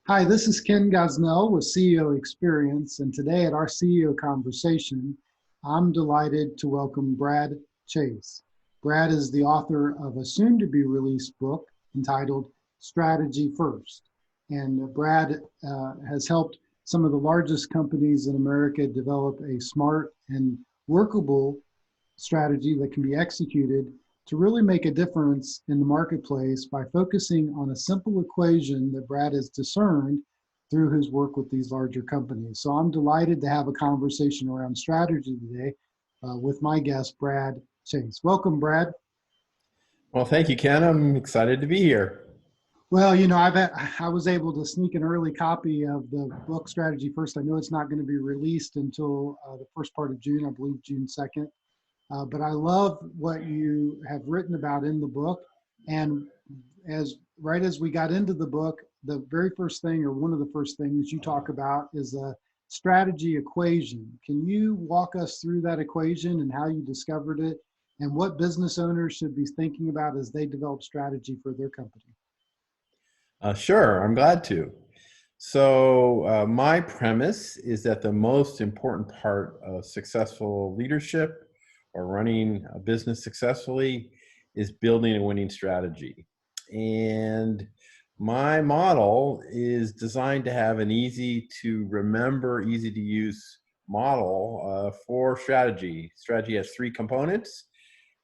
Hi, this is Ken Gosnell with CEO Experience, and today at our CEO conversation, I'm delighted to welcome Brad Chase. Brad is the author of a soon-to-be released book entitled Strategy First. And Brad has helped some of the largest companies in America develop a smart and workable strategy that can be executed to really make a difference in the marketplace by focusing on a simple equation that Brad has discerned through his work with these larger companies. So I'm delighted to have a conversation around strategy today with my guest, Brad Chase. Welcome, Brad. Well, thank you, Ken. I'm excited to be here. Well, I was able to sneak an early copy of the book Strategy First. I know it's not going to be released until the first part of June, I believe June 2nd. But I love what you have written about in the book. And as we got into the book, the very first thing, or one of the first things you talk about, is a strategy equation. Can you walk us through that equation and how you discovered it, and what business owners should be thinking about as they develop strategy for their company? Sure, I'm glad to. My premise is that the most important part of successful leadership or running a business successfully is building a winning strategy. And my model is designed to have an easy to remember, easy to use model for strategy. Strategy has three components: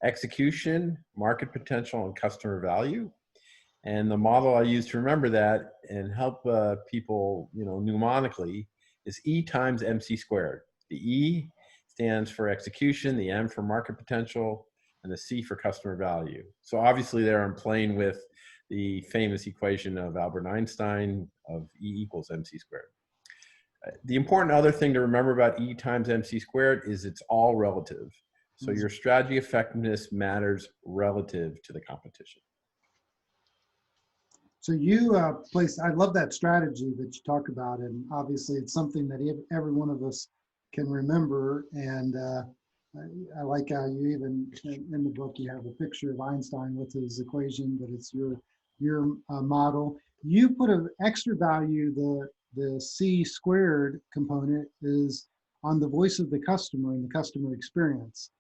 execution, market potential, and customer value. And the model I use to remember that and help people, mnemonically, is E times MC squared. The E stands for execution, the M for market potential, and the C for customer value. So obviously there I'm playing with the famous equation of Albert Einstein of E equals MC squared. The important other thing to remember about E times MC squared is it's all relative. So your strategy effectiveness matters relative to the competition. So you I love that strategy that you talk about, and obviously it's something that every one of us can remember. And I like how you even in the book you have a picture of Einstein with his equation, but it's your model. You put an extra value. The C squared component is on the voice of the customer and the customer experience.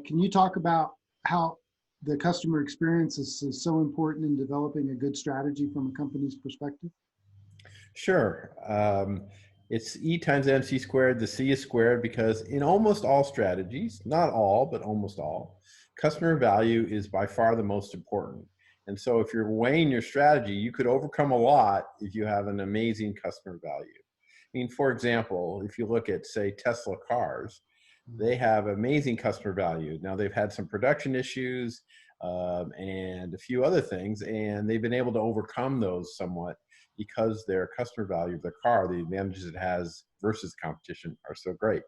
Can you talk about how the customer experience is so important in developing a good strategy from a company's perspective? Sure. It's E times MC squared. The C is squared because in almost all strategies, not all, but almost all, customer value is by far the most important. And so if you're weighing your strategy, you could overcome a lot if you have an amazing customer value. I mean, for example, if you look at, say, Tesla cars, they have amazing customer value. Now they've had some production issues and a few other things, and they've been able to overcome those somewhat because their customer value of their car, the advantages it has versus competition, are so great.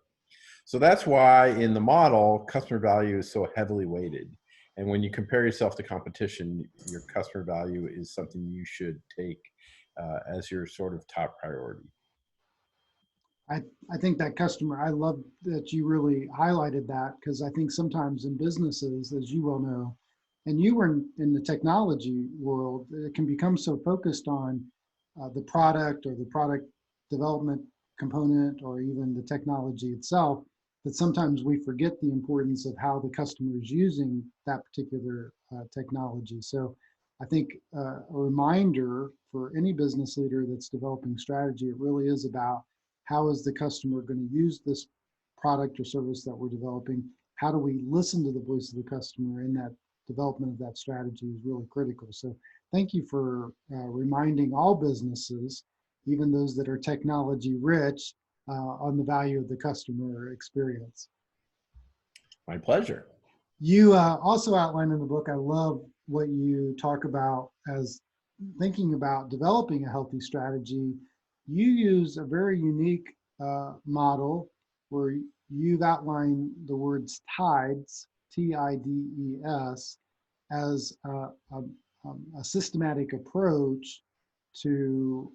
So that's why in the model, customer value is so heavily weighted. And when you compare yourself to competition, your customer value is something you should take as your sort of top priority. I, I think that customer, I love that you really highlighted that, because I think sometimes in businesses, as you well know, and you were in the technology world, it can become so focused on the product or the product development component or even the technology itself that sometimes we forget the importance of how the customer is using that particular technology. So I think a reminder for any business leader that's developing strategy, it really is about how is the customer going to use this product or service that we're developing? How do we listen to the voice of the customer in that development of that strategy is really critical. So thank you for reminding all businesses, even those that are technology rich, on the value of the customer experience. My pleasure. You also outline in the book, I love what you talk about as thinking about developing a healthy strategy. You use a very unique model where you've outlined the words tides, TIDES, as a systematic approach to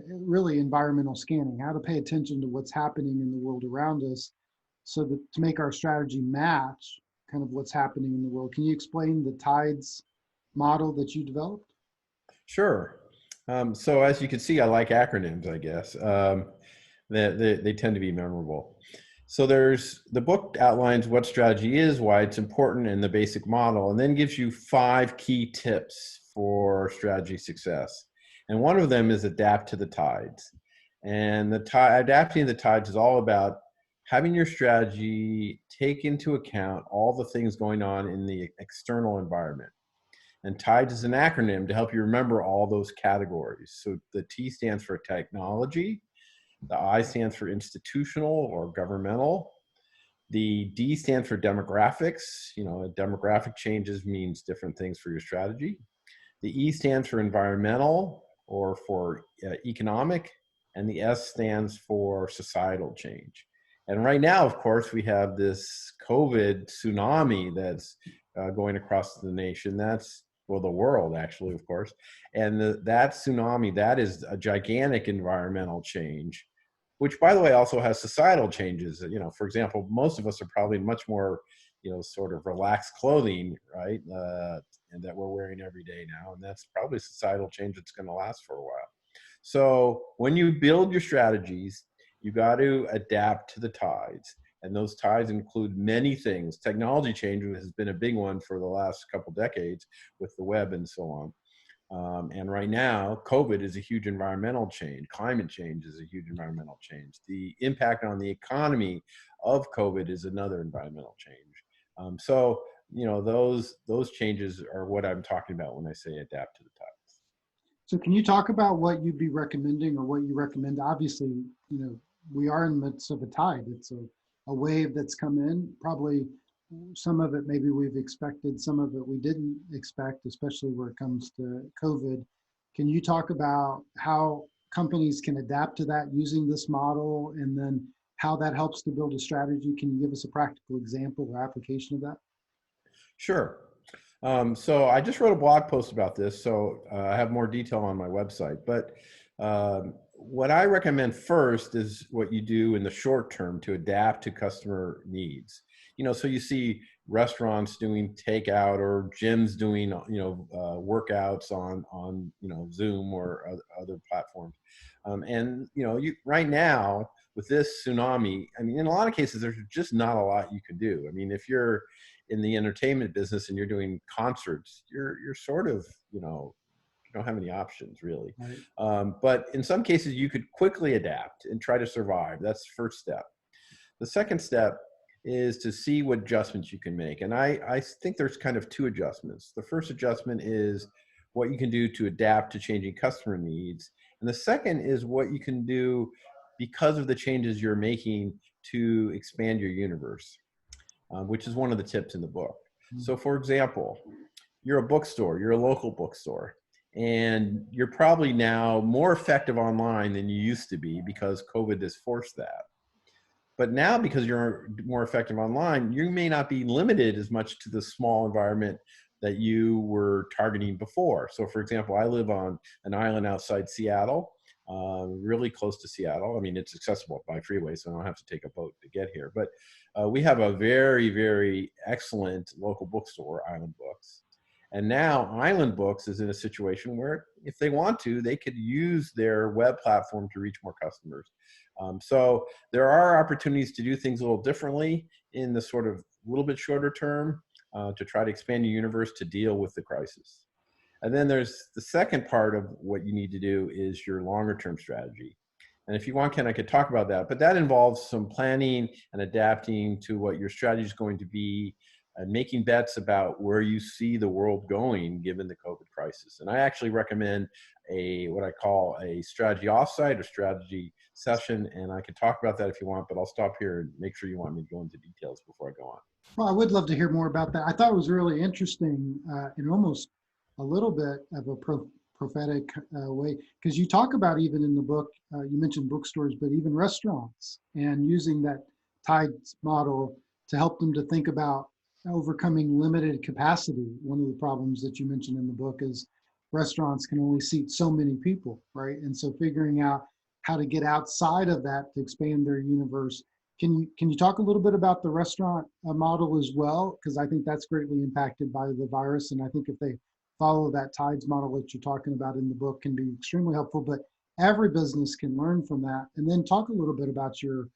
really environmental scanning, how to pay attention to what's happening in the world around us so that to make our strategy match kind of what's happening in the world. Can you explain the tides model that you developed? Sure. So as you can see, I like acronyms, I guess. They tend to be memorable. So there's the book outlines what strategy is, why it's important, and the basic model, and then gives you 5 key tips for strategy success. And one of them is adapt to the tides. And adapting to the tides is all about having your strategy take into account all the things going on in the external environment. And TIDES is an acronym to help you remember all those categories. So the T stands for technology, the I stands for institutional or governmental, the D stands for demographics. You know, demographic changes means different things for your strategy. The E stands for environmental or for economic, and the S stands for societal change. And right now, of course, we have this COVID tsunami that's going across the nation. That's, well, the world, actually, of course. And that tsunami, that is a gigantic environmental change, which, by the way, also has societal changes. You know, for example, most of us are probably much more, you know, sort of relaxed clothing, right? And that we're wearing every day now. And that's probably a societal change that's going to last for a while. So when you build your strategies, you got to adapt to the tides. And those tides include many things. Technology change has been a big one for the last couple decades with the web and so on. And right now, COVID is a huge environmental change. Climate change is a huge environmental change. The impact on the economy of COVID is another environmental change. So, you know, those changes are what I'm talking about when I say adapt to the times. So can you talk about what you'd be recommending or what you recommend? Obviously, you know, we are in the midst of a tide. It's a wave that's come in. Probably some of it maybe we've expected, some of it we didn't expect, especially where it comes to COVID. Can you talk about how companies can adapt to that using this model and then how that helps to build a strategy? Can you give us a practical example or application of that? Sure. So I just wrote a blog post about this, so I have more detail on my website. But what I recommend first is what you do in the short term to adapt to customer needs. You know, so you see restaurants doing takeout or gyms doing, you know, workouts on you know, Zoom or other platforms. And you know, right now with this tsunami, I mean, in a lot of cases, there's just not a lot you can do. I mean, if you're in the entertainment business and you're doing concerts, you're sort of, you know, you don't have any options really. Right. But in some cases, you could quickly adapt and try to survive. That's the first step. The second step is to see what adjustments you can make. And I think there's kind of 2 adjustments. The first adjustment is what you can do to adapt to changing customer needs. And the second is what you can do because of the changes you're making to expand your universe, which is one of the tips in the book. So for example, you're a bookstore, you're a local bookstore, and you're probably now more effective online than you used to be because COVID has forced that. But now, because you're more effective online, you may not be limited as much to the small environment that you were targeting before. So for example, I live on an island outside Seattle, really close to Seattle. I mean, it's accessible by freeway, so I don't have to take a boat to get here. But we have a very, very excellent local bookstore, Island Books. And now Island Books is in a situation where if they want to, they could use their web platform to reach more customers. So there are opportunities to do things a little differently in the sort of little bit shorter term to try to expand your universe to deal with the crisis. And then there's the second part of what you need to do is your longer term strategy. And if you want, Ken, I could talk about that, but that involves some planning and adapting to what your strategy is going to be and making bets about where you see the world going given the COVID crisis. And I actually recommend what I call a strategy offsite or strategy session. And I can talk about that if you want, but I'll stop here and make sure you want me to go into details before I go on. Well, I would love to hear more about that. I thought it was really interesting and almost a little bit of a prophetic way, because you talk about even in the book, you mentioned bookstores, but even restaurants and using that tides model to help them to think about overcoming limited capacity. One of the problems that you mentioned in the book is restaurants can only seat so many people, right? And so figuring out how to get outside of that to expand their universe. Can you talk a little bit about the restaurant model as well? Because I think that's greatly impacted by the virus. And I think if they follow that tides model that you're talking about in the book can be extremely helpful, but every business can learn from that. And then talk a little bit about your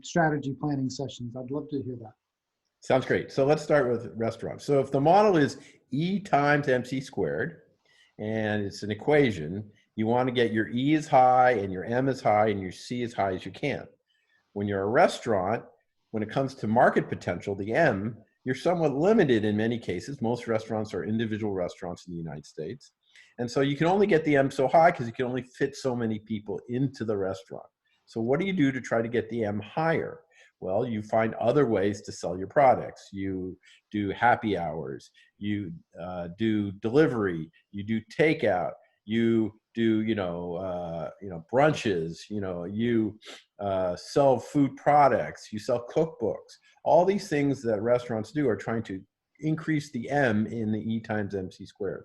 strategy planning sessions. I'd love to hear that. Sounds great. So let's start with restaurants. So if the model is E times MC squared, and it's an equation, you want to get your E as high and your M as high and your C as high as you can. When you're a restaurant, when it comes to market potential, the M, you're somewhat limited in many cases. Most restaurants are individual restaurants in the United States. And so you can only get the M so high because you can only fit so many people into the restaurant. So what do you do to try to get the M higher? Well, you find other ways to sell your products. You do happy hours, you do delivery, you do takeout, you do, brunches, you sell food products, you sell cookbooks. All these things that restaurants do are trying to increase the M in the E times MC squared.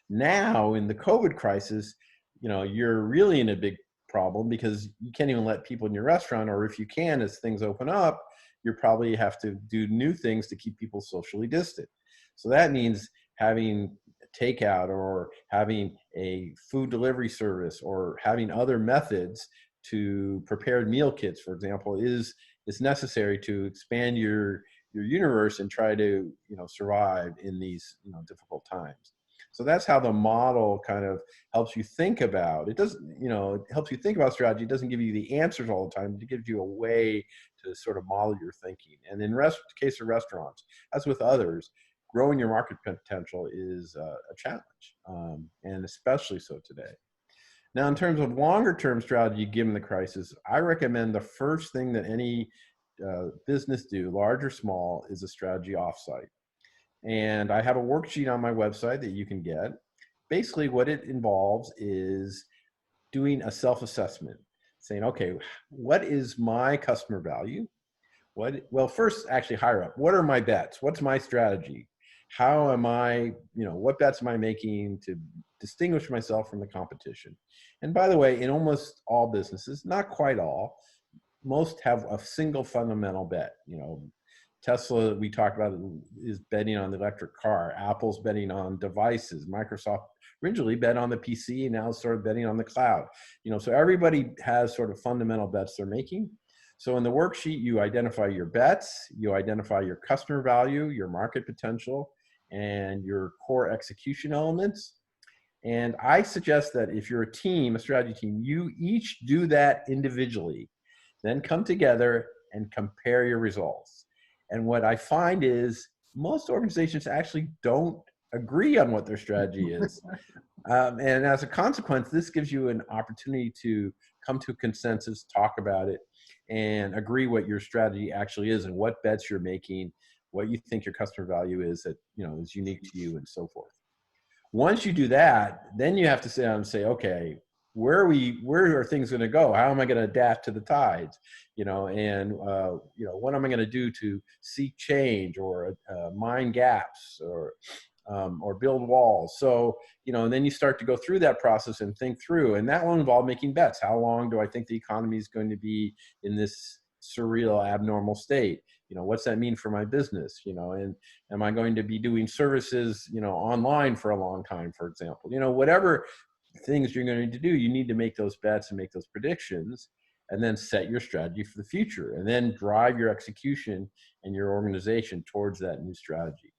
Now in the COVID crisis, you're really in a big problem because you can't even let people in your restaurant, or if you can, as things open up, you probably have to do new things to keep people socially distant. So that means having takeout or having a food delivery service or having other methods to prepared meal kits, for example, is necessary to expand your universe and try to survive in these difficult times. So that's how the model kind of helps you think about it. Doesn't, it helps you think about strategy. It doesn't give you the answers all the time. It gives you a way to sort of model your thinking. And in case of restaurants, as with others, growing your market potential is a challenge, and especially so today. Now, in terms of longer term strategy, given the crisis, I recommend the first thing that any business do, large or small, is a strategy offsite. And I have a worksheet on my website that you can get. Basically, what it involves is doing a self-assessment, saying, okay, what is my customer value? Well, first, actually higher up, what are my bets? What's my strategy? How am I, what bets am I making to distinguish myself from the competition? And by the way, in almost all businesses, not quite all, most have a single fundamental bet. Tesla, we talked about, is betting on the electric car. Apple's betting on devices. Microsoft originally bet on the PC and now started betting on the cloud. So everybody has sort of fundamental bets they're making. So in the worksheet, you identify your bets, you identify your customer value, your market potential, and your core execution elements. And I suggest that if you're a team, a strategy team, you each do that individually, then come together and compare your results. And what I find is most organizations actually don't agree on what their strategy is. And as a consequence, this gives you an opportunity to come to a consensus, talk about it, and agree what your strategy actually is and what bets you're making, what you think your customer value is that is unique to you, and so forth. Once you do that, then you have to sit down and say, okay, where are things going to go? How am I going to adapt to the tides? What am I going to do to seek change or mine gaps or build walls? So, and then you start to go through that process and think through, and that will involve making bets. How long do I think the economy is going to be in this surreal, abnormal state? What's that mean for my business? And am I going to be doing services, online for a long time, for example? Whatever things you're going to do, you need to make those bets and make those predictions, and then set your strategy for the future, and then drive your execution and your organization towards that new strategy.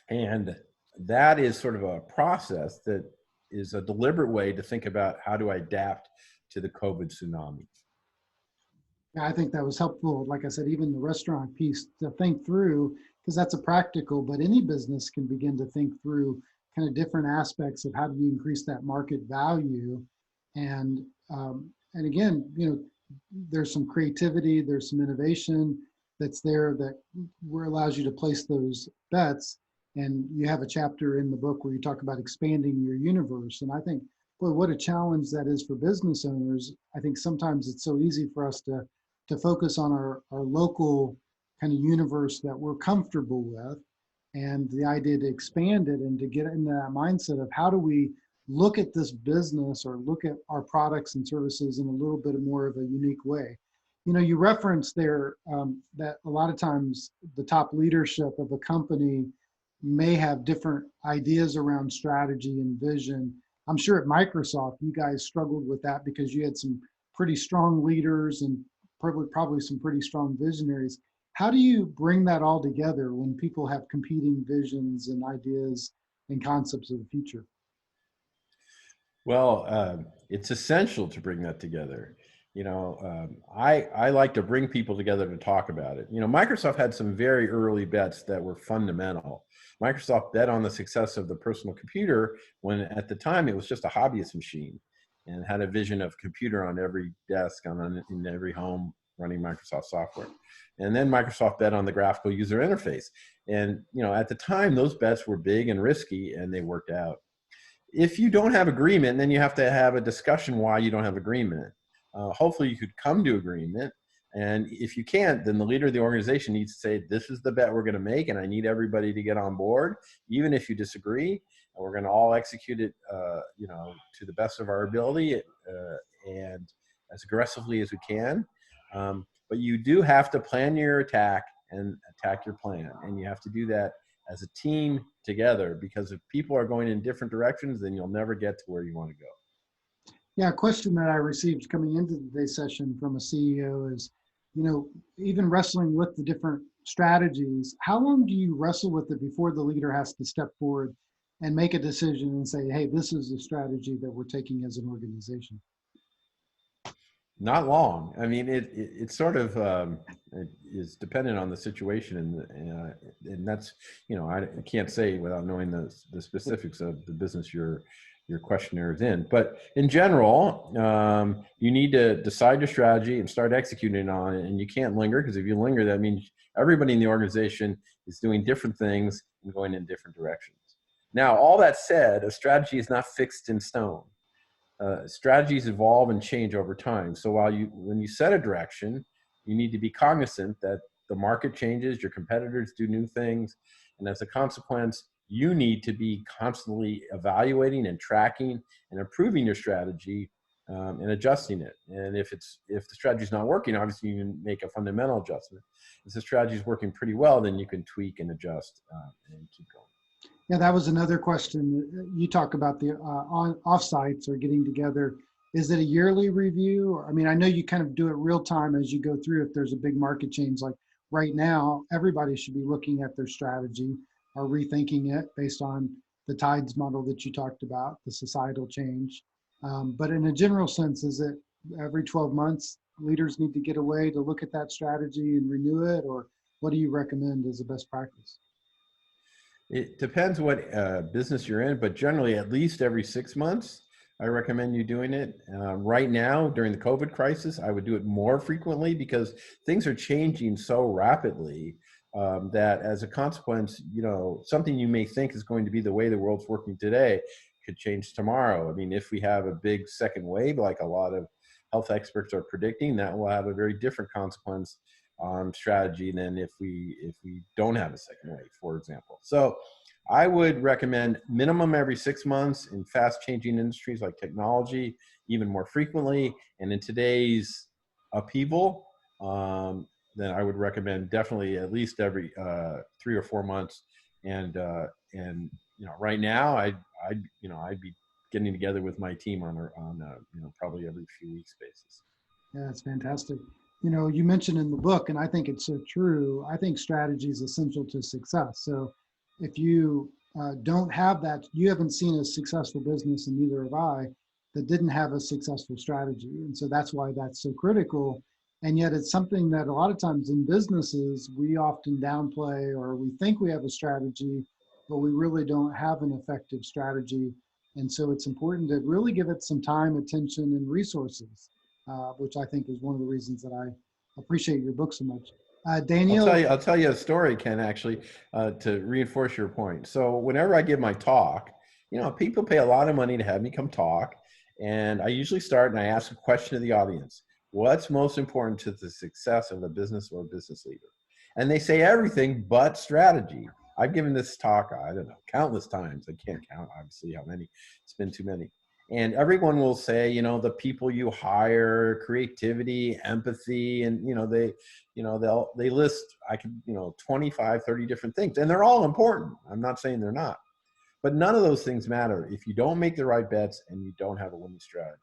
And that is sort of a process that is a deliberate way to think about how do I adapt to the COVID tsunami. Yeah, I think that was helpful. Like I said, even the restaurant piece to think through, because that's a practical, but any business can begin to think through kind of different aspects of how do you increase that market value. And again, there's some creativity, there's some innovation that's there that allows you to place those bets. And you have a chapter in the book where you talk about expanding your universe. And I think, boy, what a challenge that is for business owners. I think sometimes it's so easy for us to focus on our local kind of universe that we're comfortable with, and the idea to expand it and to get into that mindset of how do we look at this business or look at our products and services in a little bit more of a unique way. You referenced there that a lot of times the top leadership of a company may have different ideas around strategy and vision. I'm sure at Microsoft, you guys struggled with that because you had some pretty strong leaders and probably some pretty strong visionaries. How do you bring that all together when people have competing visions and ideas and concepts of the future? Well, it's essential to bring that together. I like to bring people together to talk about it. Microsoft had some very early bets that were fundamental. Microsoft bet on the success of the personal computer when at the time it was just a hobbyist machine, and had a vision of computer on every desk, in every home running Microsoft software. And then Microsoft bet on the graphical user interface. And at the time, those bets were big and risky, and they worked out. If you don't have agreement, then you have to have a discussion why you don't have agreement. Hopefully you could come to agreement. And if you can't, then the leader of the organization needs to say, this is the bet we're going to make, and I need everybody to get on board, even if you disagree. And we're going to all execute it, to the best of our ability, and as aggressively as we can. But you do have to plan your attack and attack your plan. And you have to do that as a team together, because if people are going in different directions, then you'll never get to where you want to go. Yeah, a question that I received coming into today's session from a CEO is, even wrestling with the different strategies, how long do you wrestle with it before the leader has to step forward and make a decision and say, hey, this is the strategy that we're taking as an organization? Not long. I mean, it sort of it is dependent on the situation, and that's, I can't say without knowing the specifics of the business your questionnaire is in. But in general, you need to decide your strategy and start executing on it, and you can't linger, because if you linger, that means everybody in the organization is doing different things and going in different directions. Now, all that said, a strategy is not fixed in stone. Strategies evolve and change over time. So when you set a direction, you need to be cognizant that the market changes, your competitors do new things, and as a consequence, you need to be constantly evaluating and tracking and improving your strategy, and adjusting it. And if the strategy is not working, obviously you can make a fundamental adjustment. If the strategy is working pretty well, then you can tweak and adjust, and keep going. Yeah, that was another question. You talk about the offsites or getting together. Is it a yearly review? Or, I mean, I know you kind of do it real time as you go through. If there's a big market change, like right now, everybody should be looking at their strategy or rethinking it based on the tides model that you talked about, the societal change. But in a general sense, is it every 12 months leaders need to get away to look at that strategy and renew it? Or what do you recommend as a best practice? It depends what business you're in, but generally at least every 6 months, I recommend you doing it. Right now, during the COVID crisis, I would do it more frequently, because things are changing so rapidly, that as a consequence, something you may think is going to be the way the world's working today could change tomorrow. I mean, if we have a big second wave, like a lot of health experts are predicting, that will have a very different consequence on strategy than if we don't have a second wave, for example. So I would recommend minimum every 6 months, in fast changing industries like technology, even more frequently. And in today's upheaval, then I would recommend definitely at least every 3 or 4 months. And right now I'd be getting together with my team on probably every few weeks basis. Yeah, that's fantastic. You mentioned in the book, and I think it's so true. I think strategy is essential to success. So if you don't have that, you haven't seen a successful business, and neither have I, that didn't have a successful strategy. And so that's why that's so critical. And yet it's something that a lot of times in businesses, we often downplay, or we think we have a strategy, but we really don't have an effective strategy. And so it's important to really give it some time, attention, and resources, which I think is one of the reasons that I appreciate your book so much. Daniel, I'll tell you a story, Ken, actually, to reinforce your point. So whenever I give my talk, people pay a lot of money to have me come talk. And I usually start and I ask a question to the audience. What's most important to the success of a business or a business leader? And they say everything but strategy. I've given this talk, I don't know, countless times. I can't count, obviously, how many. It's been too many. And everyone will say, the people you hire, creativity, empathy, and they list, I could, 25, 30 different things, and they're all important. I'm not saying they're not, but none of those things matter if you don't make the right bets and you don't have a winning strategy.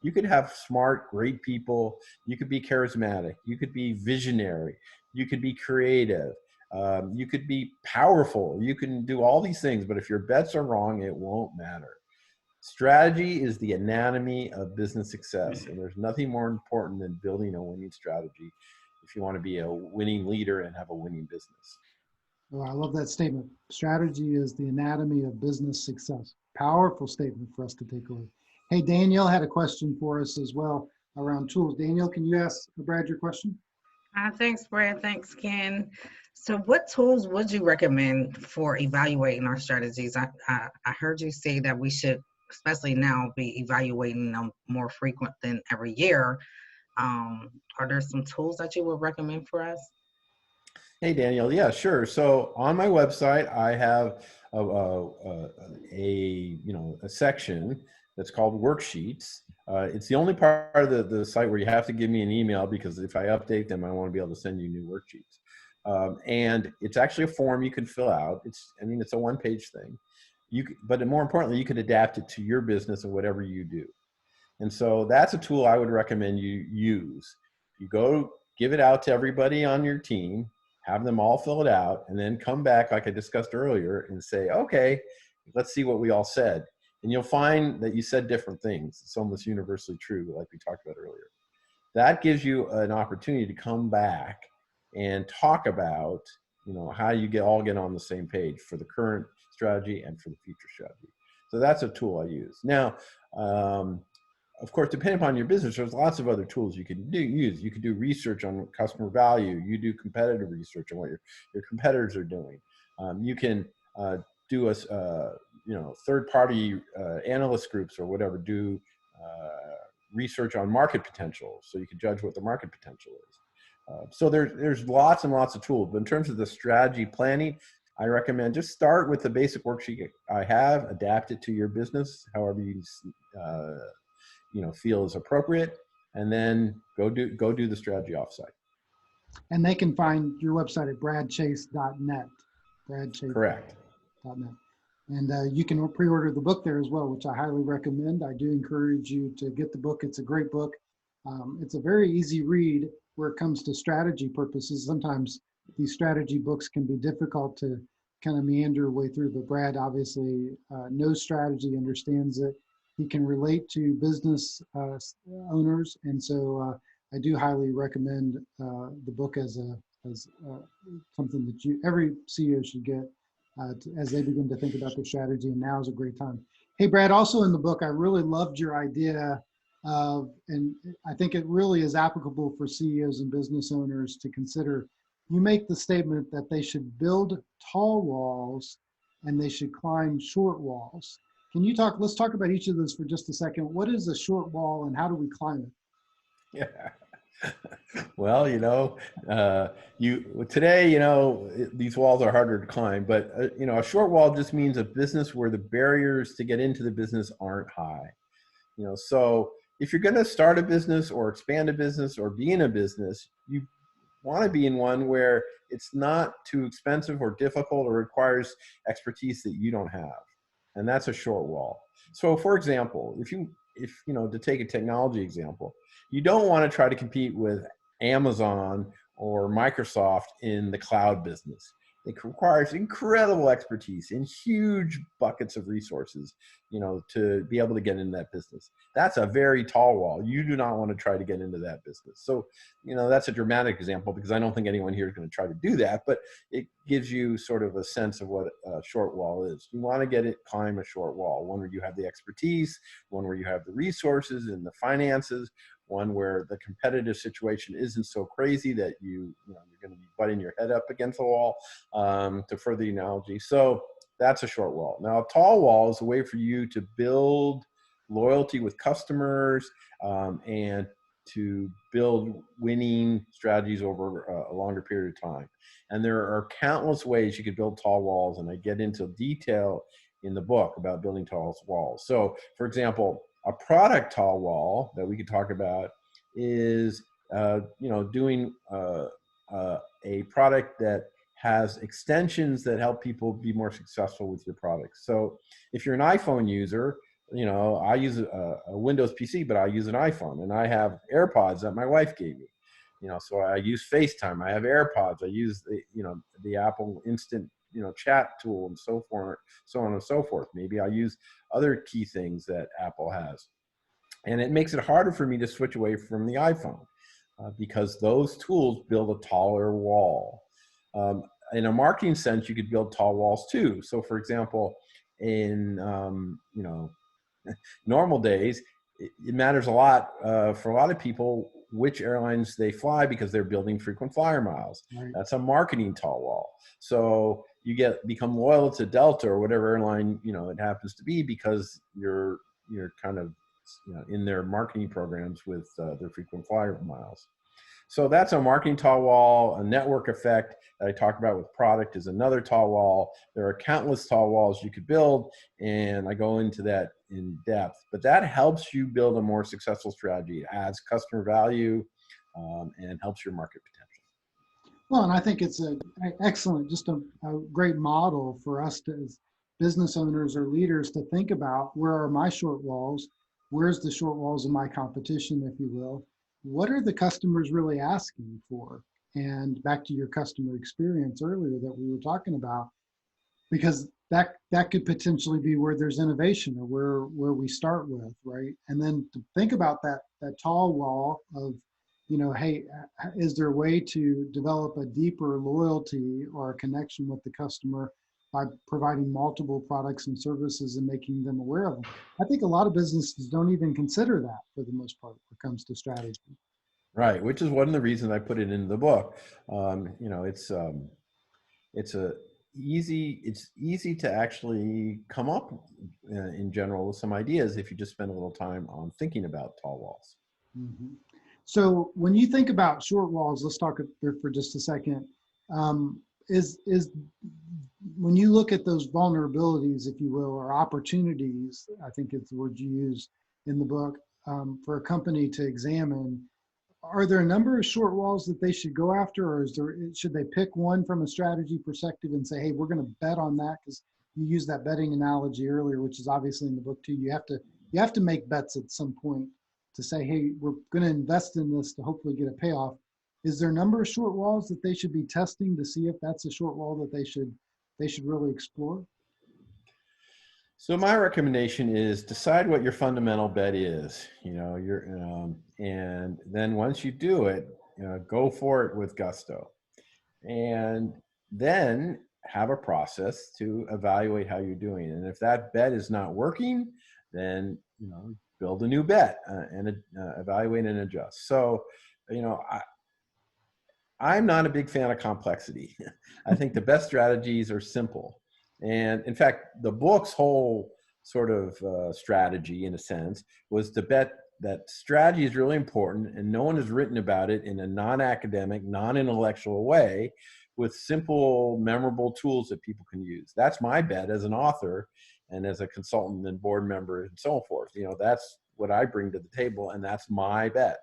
You could have smart, great people. You could be charismatic. You could be visionary. You could be creative. You could be powerful. You can do all these things, but if your bets are wrong, it won't matter. Strategy is the anatomy of business success, and there's nothing more important than building a winning strategy if you want to be a winning leader and have a winning business. Oh, I love that statement. Strategy is the anatomy of business success. Powerful statement for us to take away. Hey, Danielle had a question for us as well around tools. Danielle, can you ask Brad your question? Thanks, Brad. Thanks, Ken. So what tools would you recommend for evaluating our strategies? I heard you say that we should, especially now, be evaluating them more frequent than every year. Are there some tools that you would recommend for us? Hey, Daniel. Yeah, sure. So on my website, I have a section that's called worksheets. It's the only part of the site where you have to give me an email, because if I update them, I want to be able to send you new worksheets. And it's actually a form you can fill out. It's a one-page thing. But more importantly, you can adapt it to your business and whatever you do. And so that's a tool I would recommend you use. You go give it out to everybody on your team, have them all fill it out, and then come back, like I discussed earlier, and say, okay, let's see what we all said. And you'll find that you said different things. It's almost universally true, like we talked about earlier. That gives you an opportunity to come back and talk about, how you all get on the same page for the current strategy and for the future strategy. So that's a tool I use. Now, of course, depending upon your business, there's lots of other tools you can use. You can do research on customer value. You do competitive research on what your competitors are doing. You can do a third-party analyst groups or whatever do research on market potential, so you can judge what the market potential is. So there's lots and lots of tools. But in terms of the strategy planning, I recommend just start with the basic worksheet I have, adapt it to your business, however you feel is appropriate, and then go do the strategy offsite. And they can find your website at bradchase.net. Correct. Bradchase.net. And you can pre-order the book there as well, which I highly recommend. I do encourage you to get the book. It's a great book. It's a very easy read where it comes to strategy purposes. Sometimes these strategy books can be difficult to kind of meander your way through, but Brad obviously knows strategy, understands it. He can relate to business owners, and so I do highly recommend the book as something that every CEO should get as they begin to think about their strategy. And now is a great time. Hey, Brad, also in the book, I really loved your idea of, and I think it really is applicable for CEOs and business owners to consider. You make the statement that they should build tall walls and they should climb short walls. Can you let's talk about each of those for just a second. What is a short wall and how do we climb it? Yeah. Well, today, these walls are harder to climb, but a short wall just means a business where the barriers to get into the business aren't high. So if you're going to start a business or expand a business or be in a business, you want to be in one where it's not too expensive or difficult or requires expertise that you don't have. And that's a short wall. So for example, if to take a technology example, you don't want to try to compete with Amazon or Microsoft in the cloud business. It requires incredible expertise and huge buckets of resources, to be able to get into that business. That's a very tall wall. You do not want to try to get into that business. So, that's a dramatic example because I don't think anyone here is going to try to do that, but it gives you sort of a sense of what a short wall is. You want to climb a short wall, one where you have the expertise, one where you have the resources and the finances, one where the competitive situation isn't so crazy that you're going to be butting your head up against the wall, to further the analogy. So that's a short wall. Now, a tall wall is a way for you to build loyalty with customers, and to build winning strategies over a longer period of time. And there are countless ways you could build tall walls, and I get into detail in the book about building tall walls. So, for example, a product tall wall that we could talk about is, doing a product that has extensions that help people be more successful with your products. So, if you're an iPhone user, I use a Windows PC, but I use an iPhone, and I have AirPods that my wife gave me. So I use FaceTime. I have AirPods. I use the Apple Instant chat tool and so forth, so on and so forth. Maybe I use other key things that Apple has, and it makes it harder for me to switch away from the iPhone because those tools build a taller wall. In a marketing sense, you could build tall walls too. So, for example, in normal days, it matters a lot for a lot of people which airlines they fly because they're building frequent flyer miles. Right. That's a marketing tall wall. So you become loyal to Delta or whatever airline it happens to be because you're kind of in their marketing programs with their frequent flyer miles. So that's a marketing tall wall. A network effect that I talked about with product is another tall wall. There are countless tall walls you could build, and I go into that in depth. But that helps you build a more successful strategy. It adds customer value and helps your market potential. Well, and I think it's excellent, just a great model for us as business owners or leaders to think about: where are my short walls? Where's the short walls of my competition, if you will? What are the customers really asking for? And back to your customer experience earlier that we were talking about, because that could potentially be where there's innovation or where we start with, right? And then to think about that tall wall of, hey, is there a way to develop a deeper loyalty or a connection with the customer by providing multiple products and services and making them aware of them? I think a lot of businesses don't even consider that for the most part when it comes to strategy. Right, which is one of the reasons I put it in the book. It's easy to actually come up in general with some ideas if you just spend a little time on thinking about tall walls. Mm-hmm. So when you think about short walls, let's talk there for just a second. Is when you look at those vulnerabilities, if you will, or opportunities, I think it's the word you use in the book, for a company to examine, are there a number of short walls that they should go after, or should they pick one from a strategy perspective and say, hey, we're going to bet on that? Because you used that betting analogy earlier, which is obviously in the book too. You have to make bets at some point to say, hey, we're going to invest in this to hopefully get a payoff. Is there a number of short walls that they should be testing to see if that's a short wall that they should really explore? So my recommendation is decide what your fundamental bet is, and then once you do it, go for it with gusto, and then have a process to evaluate how you're doing. And if that bet is not working, then build a new bet and evaluate and adjust. So, I'm not a big fan of complexity. I think the best strategies are simple. And in fact, the book's whole sort of strategy, in a sense, was to bet that strategy is really important, and no one has written about it in a non-academic, non-intellectual way with simple, memorable tools that people can use. That's my bet as an author and as a consultant and board member and so forth. That's what I bring to the table, and that's my bet.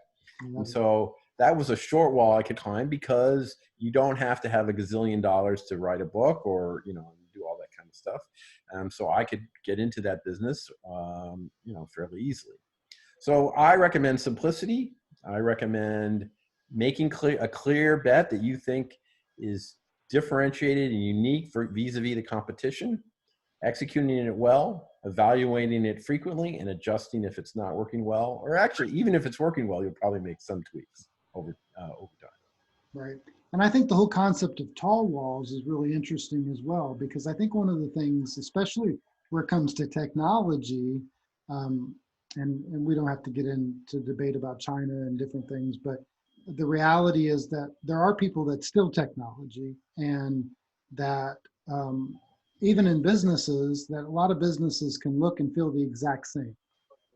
And so that was a short wall I could climb because you don't have to have a gazillion dollars to write a book or, do all that kind of stuff. So I could get into that business, fairly easily. So I recommend simplicity. I recommend making a clear bet that you think is differentiated and unique for vis-a-vis the competition, executing it well, evaluating it frequently, and adjusting if it's not working well. Or actually, even if it's working well, you'll probably make some tweaks over time. Right. And I think the whole concept of tall walls is really interesting as well, because I think one of the things, especially where it comes to technology, and we don't have to get into debate about China and different things, but the reality is that there are people that steal technology, and that even in businesses, that a lot of businesses can look and feel the exact same.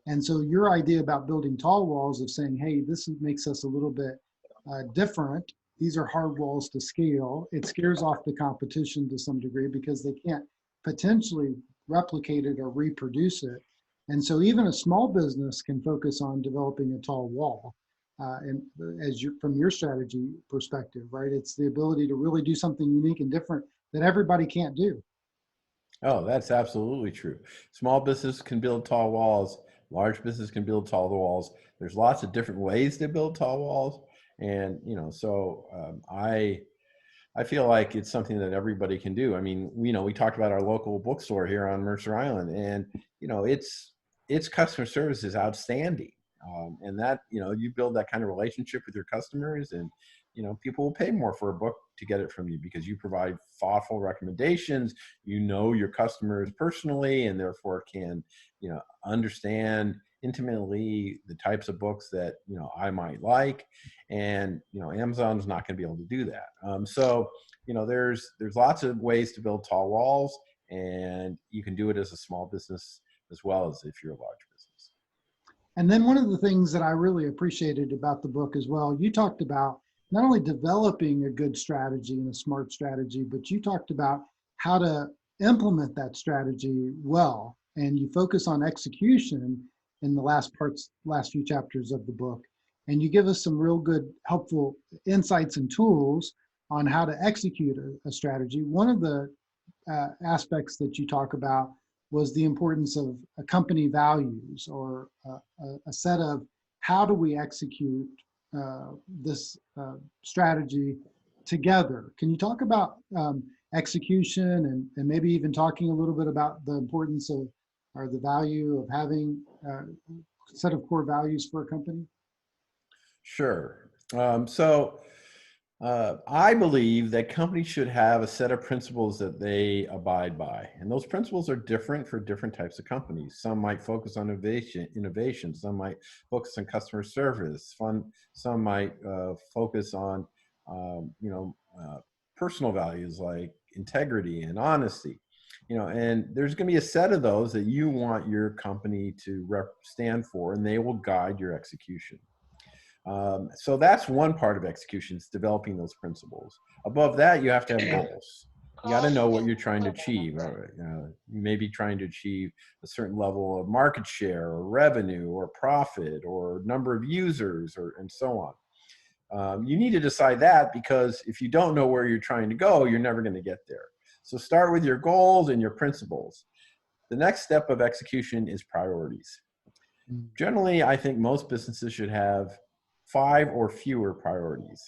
And so your idea about building tall walls of saying, hey, this makes us a little bit different. These are hard walls to scale. It scares off the competition to some degree because they can't potentially replicate it or reproduce it. And so even a small business can focus on developing a tall wall. And as you, from your strategy perspective, right? It's the ability to really do something unique and different that everybody can't do. Oh, that's absolutely true. Small business can build tall walls. Large business can build tall walls. There's lots of different ways to build tall walls, and so I feel like it's something that everybody can do. I mean, we talked about our local bookstore here on Mercer Island, and its customer service is outstanding. And that you build that kind of relationship with your customers, and people will pay more for a book to get it from you because you provide thoughtful recommendations. You know your customers personally, and therefore can understand intimately the types of books that I might like, and Amazon's not going to be able to do that. So there's lots of ways to build tall walls, and you can do it as a small business as well as if you're a large business. And then one of the things that I really appreciated about the book as well, you talked about not only developing a good strategy and a smart strategy, but you talked about how to implement that strategy well. And you focus on execution in the last few chapters of the book. And you give us some real good, helpful insights and tools on how to execute a strategy. One of the aspects that you talk about was the importance of a company values, or a set of how do we execute this strategy together. Can you talk about execution, and maybe even talking a little bit about the importance of, or the value of having a set of core values for a company? Sure. I believe that companies should have a set of principles that they abide by. And those principles are different for different types of companies. Some might focus on innovation. Some might focus on customer service. Some might focus on, personal values like integrity and honesty. And there's going to be a set of those that you want your company to stand for, and they will guide your execution. So that's one part of execution, is developing those principles. Above that, you have to have goals. You got to know what you're trying to achieve. You may be trying to achieve a certain level of market share or revenue or profit or number of users, and so on. You need to decide that, because if you don't know where you're trying to go, you're never going to get there. So start with your goals and your principles. The next step of execution is priorities. Generally, I think most businesses should have 5 or fewer priorities.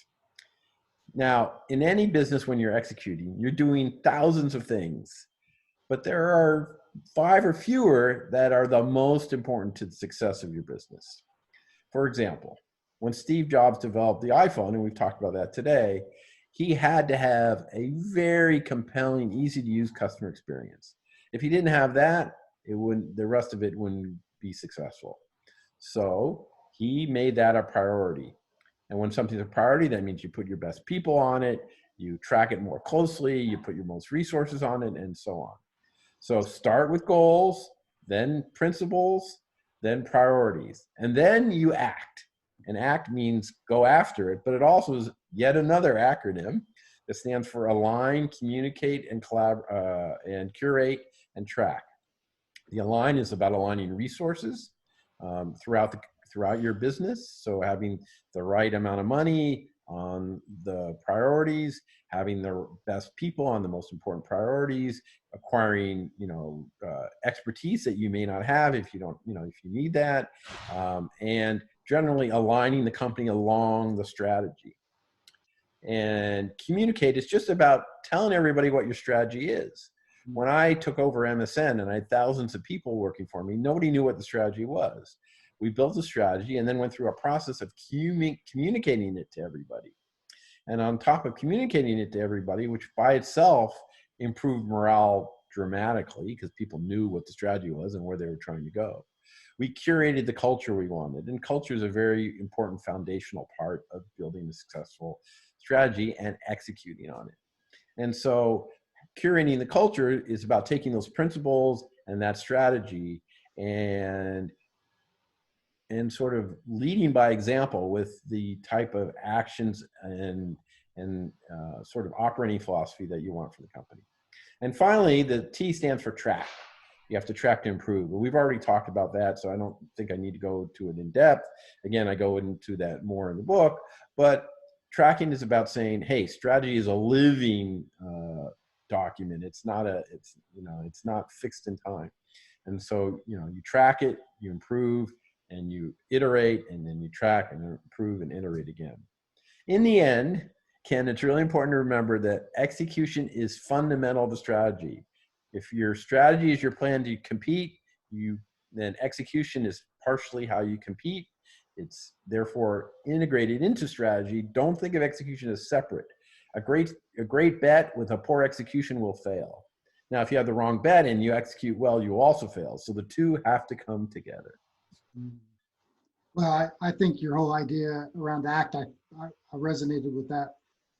Now, in any business, when you're executing, you're doing thousands of things, but there are 5 or fewer that are the most important to the success of your business. For example, when Steve Jobs developed the iPhone, and we've talked about that today, he had to have a very compelling, easy to use customer experience. If he didn't have that, the rest of it wouldn't be successful. So he made that a priority. And when something's a priority, that means you put your best people on it, you track it more closely, you put your most resources on it, and so on. So start with goals, then principles, then priorities, and then you act. And ACT means go after it, but it also is yet another acronym that stands for align, communicate, and and curate and track. The align is about aligning resources throughout your business. So having the right amount of money on the priorities, having the best people on the most important priorities, acquiring expertise that you may not have if you don't, if you need that, and generally aligning the company along the strategy. And communicate is just about telling everybody what your strategy is. When I took over MSN and I had thousands of people working for me, nobody knew what the strategy was. We built a strategy and then went through a process of communicating it to everybody. And on top of communicating it to everybody, which by itself improved morale dramatically because people knew what the strategy was and where they were trying to go, we curated the culture we wanted. And culture is a very important foundational part of building a successful strategy and executing on it. And so curating the culture is about taking those principles and that strategy and sort of leading by example with the type of actions and sort of operating philosophy that you want for the company. And finally, the T stands for track. You have to track to improve. But we've already talked about that, so I don't think I need to go to it in depth. Again, I go into that more in the book. But tracking is about saying, hey, strategy is a living document. It's not it's not fixed in time. And so, you track it, you improve, and you iterate, and then you track and improve and iterate again. In the end, Ken, it's really important to remember that execution is fundamental to strategy. If your strategy is your plan to compete, then execution is partially how you compete. It's therefore integrated into strategy. Don't think of execution as separate. A great bet with a poor execution will fail. Now, if you have the wrong bet and you execute well, you also fail. So the two have to come together. Well, I think your whole idea around ACT, I resonated with that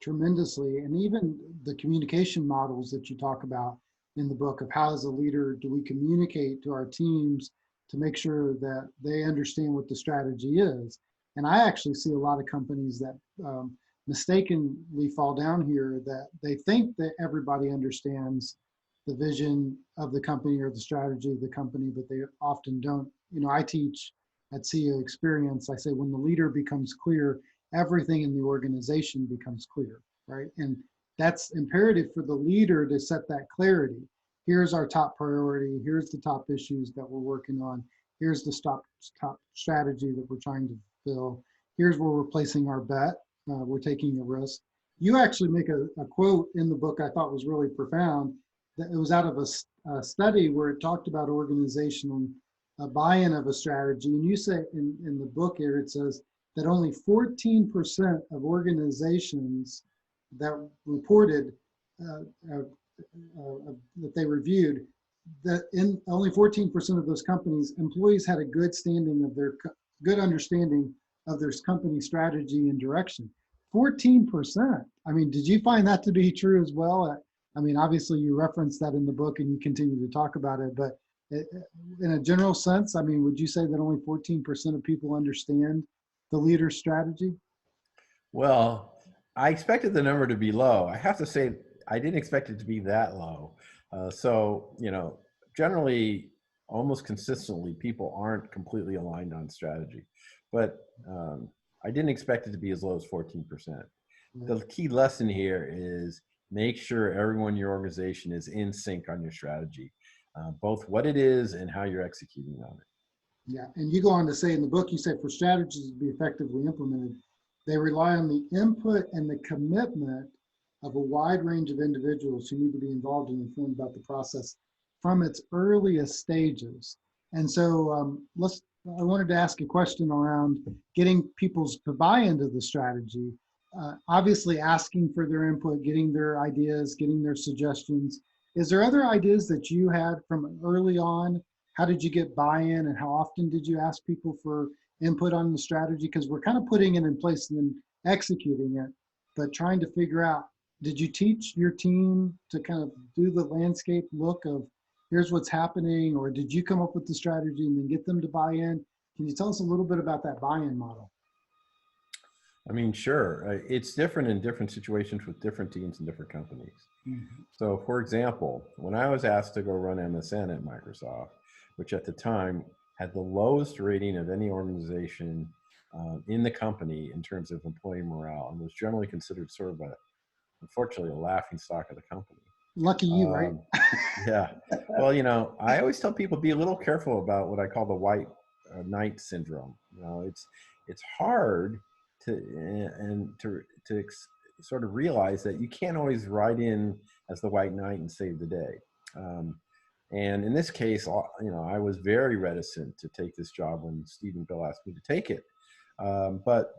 tremendously. And even the communication models that you talk about in the book of how as a leader do we communicate to our teams to make sure that they understand what the strategy is. And I actually see a lot of companies that mistakenly fall down here, that they think that everybody understands the vision of the company or the strategy of the company, but they often don't. I teach at CEO Experience, I say when the leader becomes clear, everything in the organization becomes clear, right? And that's imperative for the leader to set that clarity. Here's our top priority. Here's the top issues that we're working on. Here's the top strategy that we're trying to fulfill. Here's where we're placing our bet. We're taking a risk. You actually make a quote in the book I thought was really profound. That it was out of a study where it talked about organizational buy-in of a strategy. And you say in the book here, it says that only 14% of organizations that reported that they reviewed, that in only 14% of those companies, employees had a good understanding of their company strategy and direction. 14%. I mean, did you find that to be true as well? I mean, obviously you referenced that in the book and you continue to talk about it, but in a general sense, I mean, would you say that only 14% of people understand the leader's strategy? Well, I expected the number to be low. I have to say, I didn't expect it to be that low. So, generally, almost consistently, people aren't completely aligned on strategy. But I didn't expect it to be as low as 14%. The key lesson here is make sure everyone in your organization is in sync on your strategy, both what it is and how you're executing on it. Yeah, and you go on to say in the book, you say for strategies to be effectively implemented, they rely on the input and the commitment of a wide range of individuals who need to be involved and informed about the process from its earliest stages. And so I wanted to ask a question around getting people's to buy into the strategy. Obviously asking for their input, getting their ideas, getting their suggestions. Is there other ideas that you had from early on? How did you get buy-in and how often did you ask people for input on the strategy? Because we're kind of putting it in place and then executing it, but trying to figure out, did you teach your team to kind of do the landscape look of here's what's happening, or did you come up with the strategy and then get them to buy in? Can you tell us a little bit about that buy-in model? I mean, sure. It's different in different situations with different teams and different companies. Mm-hmm. So, for example, when I was asked to go run MSN at Microsoft, which at the time had the lowest rating of any organization in the company in terms of employee morale, and was generally considered sort of unfortunately, a laughing stock of the company. Lucky you, right? Yeah. Well, I always tell people be a little careful about what I call the white knight syndrome. It's hard to sort of realize that you can't always ride in as the white knight and save the day. And in this case, I was very reticent to take this job when Steve and Bill asked me to take it. But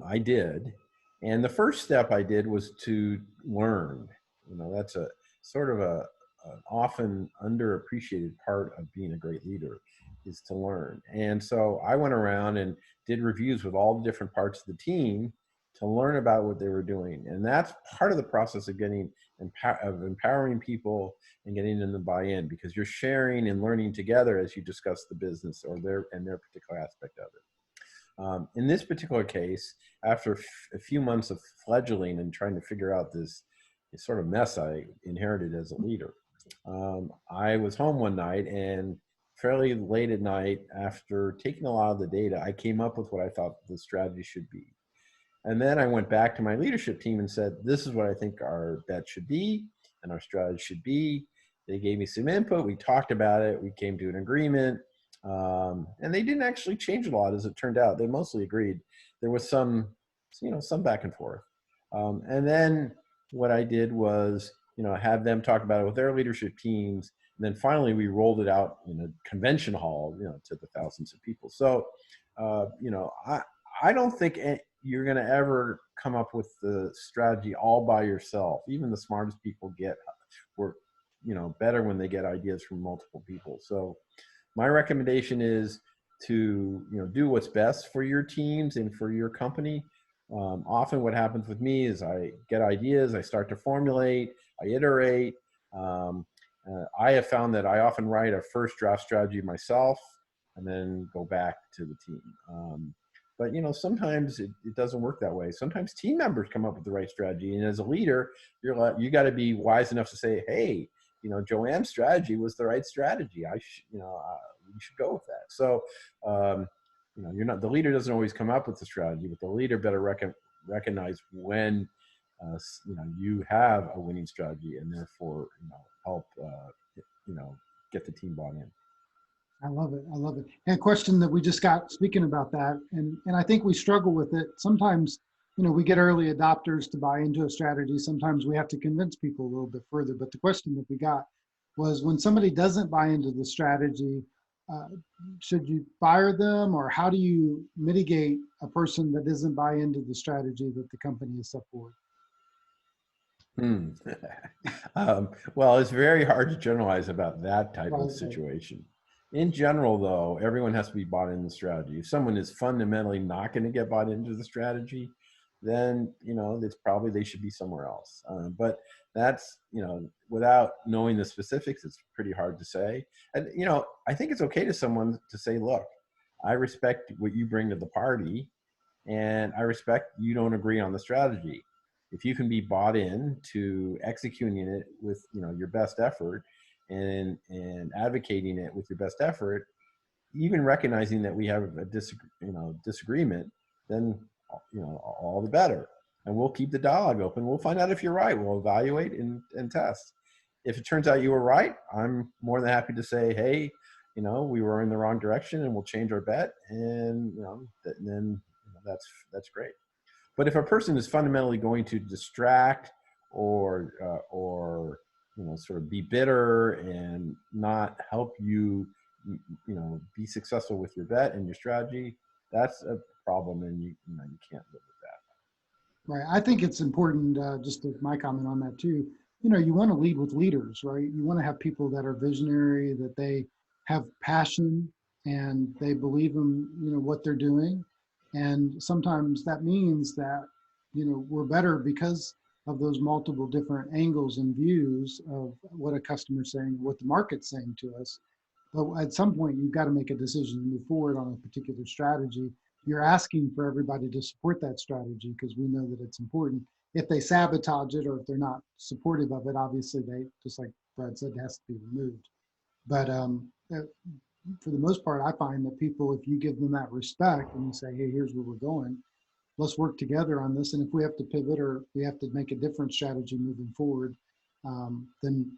I did. And the first step I did was to learn. That's a sort of an often underappreciated part of being a great leader, is to learn. And so I went around and did reviews with all the different parts of the team to learn about what they were doing. And that's part of the process of empowering people and getting them to buy in, because you're sharing and learning together as you discuss the business or their particular aspect of it. In this particular case, after a few months of fledgling and trying to figure out this sort of mess I inherited as a leader, I was home one night, and fairly late at night, after taking a lot of the data, I came up with what I thought the strategy should be. And then I went back to my leadership team and said, this is what I think our bet should be and our strategy should be. They gave me some input. We talked about it. We came to an agreement. And they didn't actually change a lot, as it turned out. They mostly agreed. There was some, some back and forth. And then what I did was, have them talk about it with their leadership teams. And then finally, we rolled it out in a convention hall, to the thousands of people. So, I don't think you're going to ever come up with the strategy all by yourself. Even the smartest people work, better when they get ideas from multiple people. So my recommendation is to, do what's best for your teams and for your company. Often what happens with me is I get ideas, I start to formulate, I iterate. I have found that I often write a first draft strategy myself and then go back to the team. But sometimes it doesn't work that way. Sometimes team members come up with the right strategy, and as a leader, you got to be wise enough to say, "Hey, Joanne's strategy was the right strategy. You should go with that." So, you're not the leader doesn't always come up with the strategy, but the leader better recognize when you have a winning strategy, and therefore help get the team bought in. I love it. I love it. And a question that we just got speaking about that, and I think we struggle with it. Sometimes, we get early adopters to buy into a strategy. Sometimes we have to convince people a little bit further. But the question that we got was, when somebody doesn't buy into the strategy, uh, should you fire them, or how do you mitigate a person that doesn't buy into the strategy that the company has set forward? Hmm. Well, it's very hard to generalize about that type of Right, right. situation. In general, though, everyone has to be bought into the strategy. If someone is fundamentally not going to get bought into the strategy, then it's probably they should be somewhere else. But that's without knowing the specifics, it's pretty hard to say. And I think it's okay to someone to say, "Look, I respect what you bring to the party, and I respect you don't agree on the strategy. If you can be bought in to executing it with your best effort and advocating it with your best effort, even recognizing that we have a disagreement, then all the better. And we'll keep the dialogue open. We'll find out if you're right. We'll evaluate and test. If it turns out you were right, I'm more than happy to say, hey, we were in the wrong direction, and we'll change our bet. And then that's great. But if a person is fundamentally going to distract or sort of be bitter and not help you be successful with your bet and your strategy, that's a problem, and you can't live with that. Right. I think it's important, just to my comment on that too. You want to lead with leaders, right? You want to have people that are visionary, that they have passion and they believe in, what they're doing. And sometimes that means that, we're better because of those multiple different angles and views of what a customer's saying, what the market's saying to us. But at some point, you've got to make a decision to move forward on a particular strategy. You're asking for everybody to support that strategy because we know that it's important. If they sabotage it or if they're not supportive of it, obviously they, just like Brad said, it has to be removed. But for the most part, I find that people, if you give them that respect and you say, hey, here's where we're going, let's work together on this. And if we have to pivot or we have to make a different strategy moving forward, then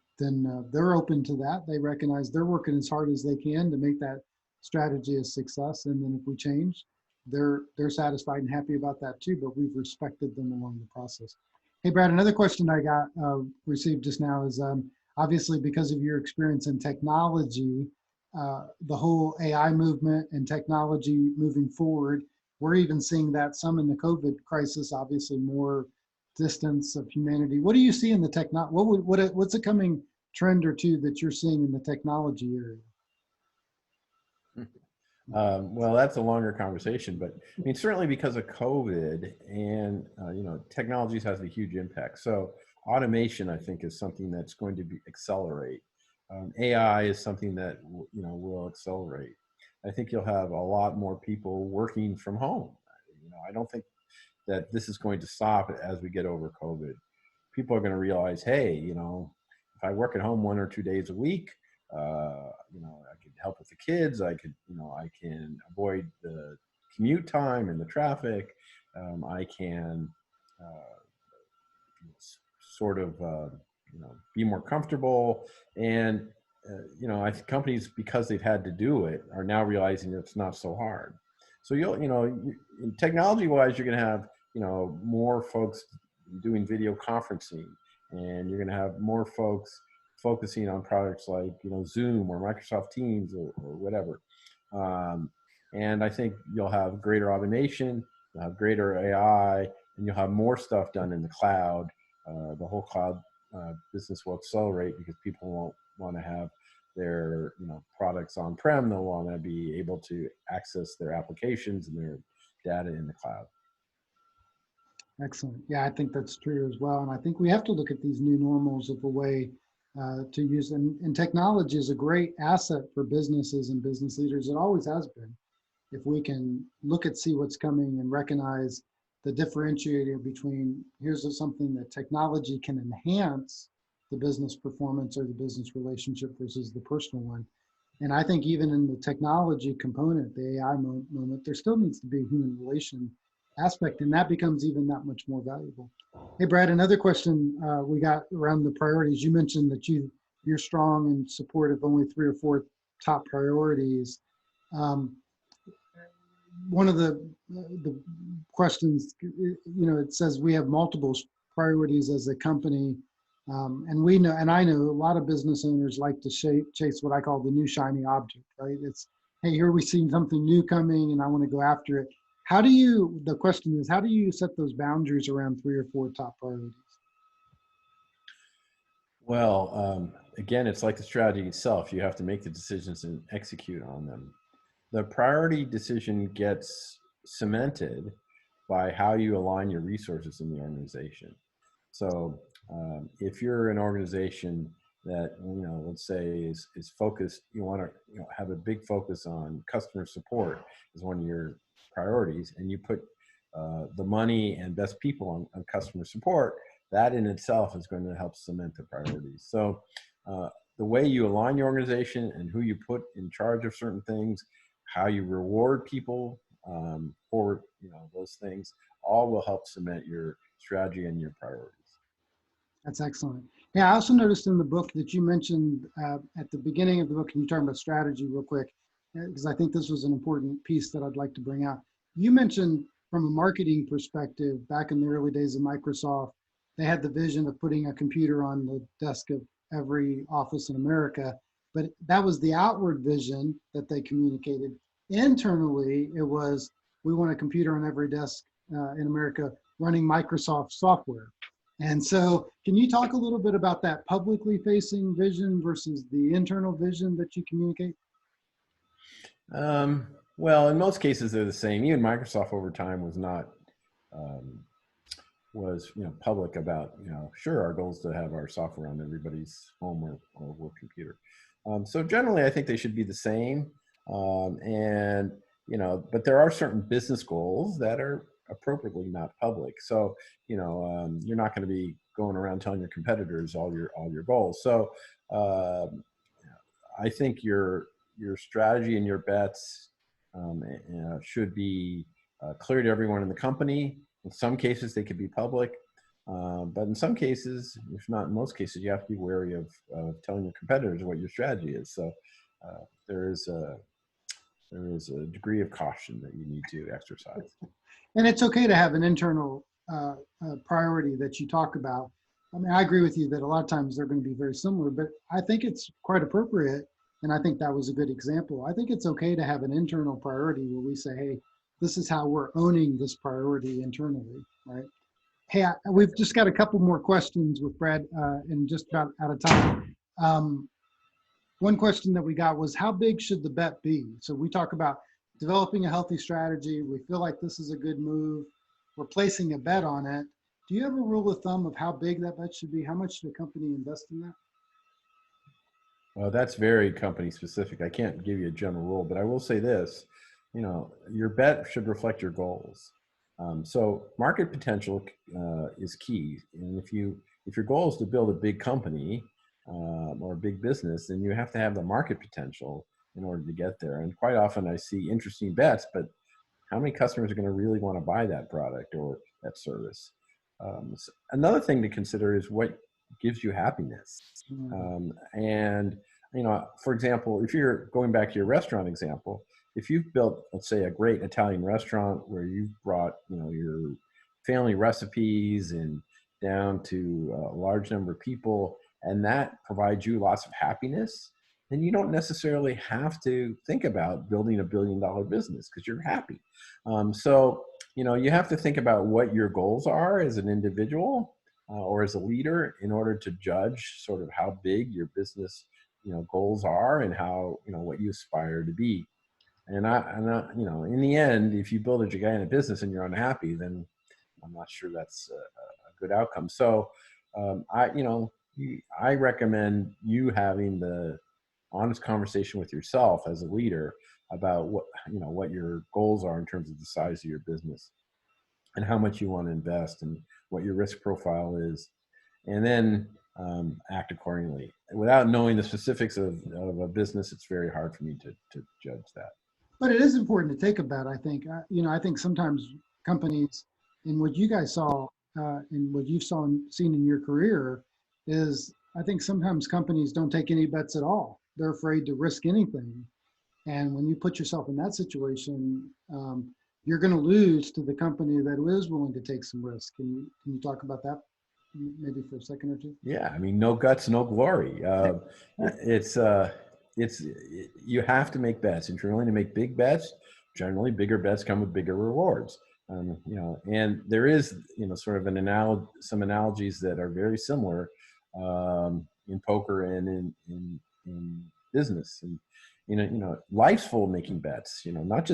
they're open to that. They recognize they're working as hard as they can to make that strategy a success. And then if we change, they're satisfied and happy about that too. But we've respected them along the process. Hey, Brad, another question I got received just now is obviously because of your experience in technology, the whole AI movement and technology moving forward. We're even seeing that some in the COVID crisis, obviously more distance of humanity. What do you see in the what's a coming trend or two that you're seeing in the technology area? Well, that's a longer conversation, but I mean, certainly because of COVID and, technologies has a huge impact. So automation, I think, is something that's going to accelerate. AI is something that, will accelerate. I think you'll have a lot more people working from home. I don't think that this is going to stop as we get over COVID. People are going to realize, hey, if I work at home 1 or 2 days a week, you know, I could help with the kids. I could, you know, I can avoid the commute time and the traffic. I can sort of, you know, be more comfortable. And, you know, I think companies, because they've had to do it, are now realizing it's not so hard. So you'll, you know, technology wise, you're going to have, you know, more folks doing video conferencing, and you're going to have more folks focusing on products like, you know, Zoom or Microsoft Teams or whatever. Um, and I think you'll have greater automation, you'll have greater AI, and you'll have more stuff done in the cloud. The whole cloud business will accelerate because people won't want to have their, you know, products on-prem. They'll want to be able to access their applications and their data in the cloud. Excellent. Yeah, I think that's true as well. And I think we have to look at these new normals of a way to use, and technology is a great asset for businesses and business leaders. It always has been. If we can look at, see what's coming and recognize the differentiator between here's something that technology can enhance the business performance or the business relationship versus the personal one. And I think even in the technology component, the AI moment, there still needs to be a human relation aspect, and that becomes even that much more valuable. Hey, Brad, another question we got around the priorities. You mentioned that you're strong and supportive of only 3 or 4 top priorities. One of the questions, you know, it says we have multiple priorities as a company, and we know, and I know a lot of business owners like to chase what I call the new shiny object, right? It's, hey, here we see something new coming, and I want to go after it. How do you? The question is, how do you set those boundaries around 3 or 4 top priorities? Well, again, it's like the strategy itself. You have to make the decisions and execute on them. The priority decision gets cemented by how you align your resources in the organization. So if you're an organization that, you know, let's say is focused, you want to, you know, have a big focus on customer support is one of your priorities, and you put the money and best people on customer support, that in itself is going to help cement the priorities. So the way you align your organization and who you put in charge of certain things, how you reward people for, you know, those things, all will help cement your strategy and your priorities. That's excellent. Yeah, I also noticed in the book that you mentioned at the beginning of the book, and you talking about strategy real quick, because I think this was an important piece that I'd like to bring out. You mentioned from a marketing perspective, back in the early days of Microsoft, they had the vision of putting a computer on the desk of every office in America, but that was the outward vision that they communicated. Internally, it was, we want a computer on every desk in America running Microsoft software. And so can you talk a little bit about that publicly facing vision versus the internal vision that you communicate? Well, in most cases, they're the same. Even Microsoft over time was not, you know, public about, you know, sure, our goal is to have our software on everybody's home or work computer. So generally, I think they should be the same. And, you know, but there are certain business goals that are appropriately not public. So, you know, you're not going to be going around telling your competitors all your goals. So I think your strategy and your bets should be clear to everyone in the company. In some cases, they could be public. But in some cases, if not in most cases, you have to be wary of telling your competitors what your strategy is. So there is a degree of caution that you need to exercise. And it's okay to have an internal priority that you talk about. I mean, I agree with you that a lot of times they're going to be very similar, but I think it's quite appropriate. And I think that was a good example. I think it's okay to have an internal priority where we say, hey, this is how we're owning this priority internally, right? Hey, we've just got a couple more questions with Brad and just about out of time. One question that we got was, how big should the bet be? So we talk about developing a healthy strategy. We feel like this is a good move. We're placing a bet on it. Do you have a rule of thumb of how big that bet should be? How much should a company invest in that? Well, that's very company specific. I can't give you a general rule, but I will say this, you know, your bet should reflect your goals. So market potential is key. And if your goal is to build a big company, or a big business, then you have to have the market potential in order to get there. And quite often I see interesting bets, but how many customers are going to really want to buy that product or that service? Another thing to consider is what gives you happiness. And, for example, if you're going back to your restaurant example, if you've built, let's say, a great Italian restaurant where you've brought, your family recipes and down to a large number of people, and that provides you lots of happiness, then you don't necessarily have to think about building $1 billion business because you're happy. So, you have to think about what your goals are as an individual or as a leader in order to judge sort of how big your business, goals are and how, what you aspire to be. And in the end, if you build a gigantic business and you're unhappy, then I'm not sure that's a good outcome. So, I recommend you having the honest conversation with yourself as a leader about what your goals are in terms of the size of your business and how much you want to invest and what your risk profile is, and then act accordingly. Without knowing the specifics of a business, it's very hard for me to judge that. But it is important to think about, I think. I think sometimes companies, and what you guys saw, and what you've seen in your career, is I think sometimes companies don't take any bets at all. They're afraid to risk anything. And when you put yourself in that situation, you're going to lose to the company that is willing to take some risk. Can you talk about that maybe for a second or two? Yeah, I mean, no guts, no glory. It's you have to make bets. If you're willing to make big bets, generally bigger bets come with bigger rewards. And there is, sort of some analogies that are very similar in poker and in business. And life's full of making bets. Not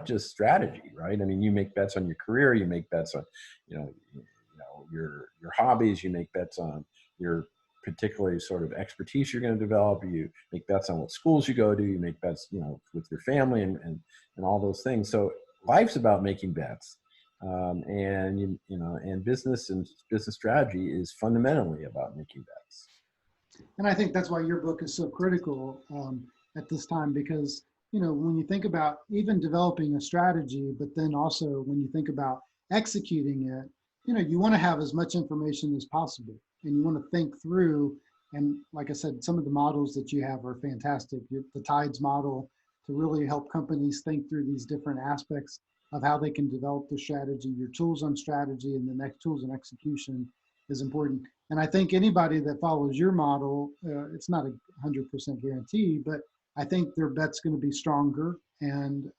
just strategy, right? I mean, you make bets on your career, you make bets on, your hobbies, you make bets on your particularly sort of expertise you're going to develop, you make bets on what schools you go to, you make bets, with your family and all those things. So life's about making bets. And business and business strategy is fundamentally about making bets. And I think that's why your book is so critical at this time, because, when you think about even developing a strategy, but then also when you think about executing it, you want to have as much information as possible, and you want to think through. And like I said, some of the models that you have are fantastic. The TIDES model to really help companies think through these different aspects of how they can develop their strategy, your tools on strategy, and the next tools and execution is important. And I think anybody that follows your model, it's not 100% guarantee, but I think their bet's going to be stronger. And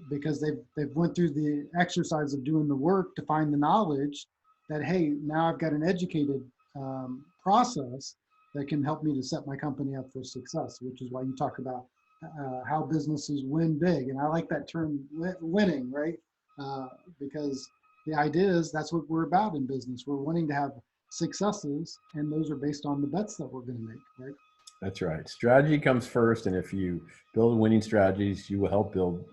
because they've went through the exercise of doing the work to find the knowledge that, hey, now I've got an educated process that can help me to set my company up for success, which is why you talk about how businesses win big. And I like that term, winning, right? Because the idea is that's what we're about in business. We're wanting to have successes, and those are based on the bets that we're going to make, right? That's right. Strategy comes first, and if you build winning strategies, you will help build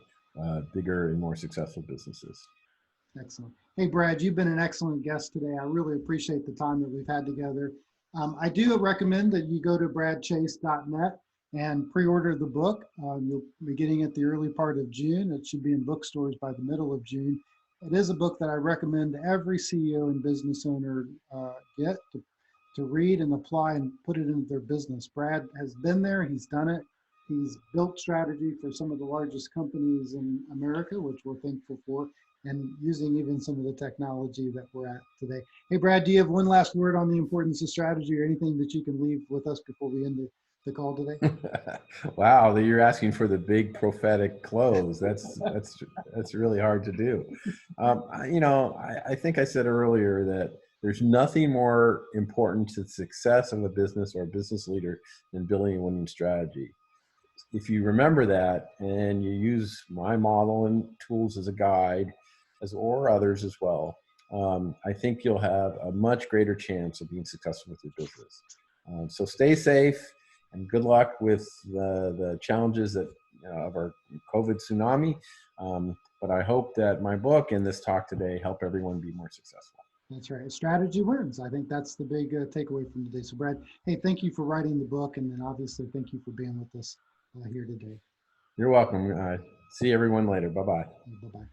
bigger and more successful businesses. Excellent. Hey, Brad, you've been an excellent guest today. I really appreciate the time that we've had together. I do recommend that you go to bradchase.net and pre-order the book. You'll be getting it the early part of June. It should be in bookstores by the middle of June. It is a book that I recommend every CEO and business owner get to read and apply and put it into their business. Brad has been there. He's done it. He's built strategy for some of the largest companies in America, which we're thankful for, and using even some of the technology that we're at today. Hey, Brad, do you have one last word on the importance of strategy or anything that you can leave with us before we end the call today? Wow, you're asking for the big prophetic close. That's really hard to do. I think I said earlier that there's nothing more important to the success of a business or a business leader than building a winning strategy. If you remember that and you use my model and tools as a guide, or others as well, I think you'll have a much greater chance of being successful with your business. So stay safe and good luck with the challenges that of our COVID tsunami. But I hope that my book and this talk today help everyone be more successful. That's right. Strategy wins. I think that's the big takeaway from today. So, Brad, hey, thank you for writing the book, and then obviously thank you for being with us here today. You're welcome. See everyone later. Bye-bye. Bye bye.